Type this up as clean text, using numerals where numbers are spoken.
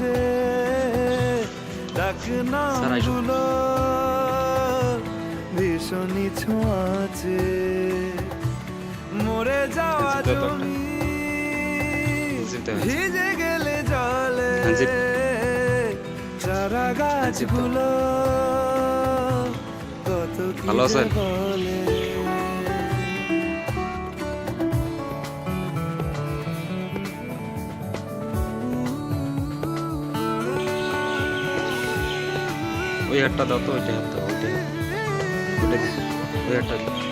আছে ডাক নামগুলো ভীষণই ছোঁয়াচে মরে যাওয়া জমি ভিজে গেলে জলে চারা গাছগুলো কত কি বলে ওই হাতটা দাও তো, ওইটা হাতটা, ওই হাতটা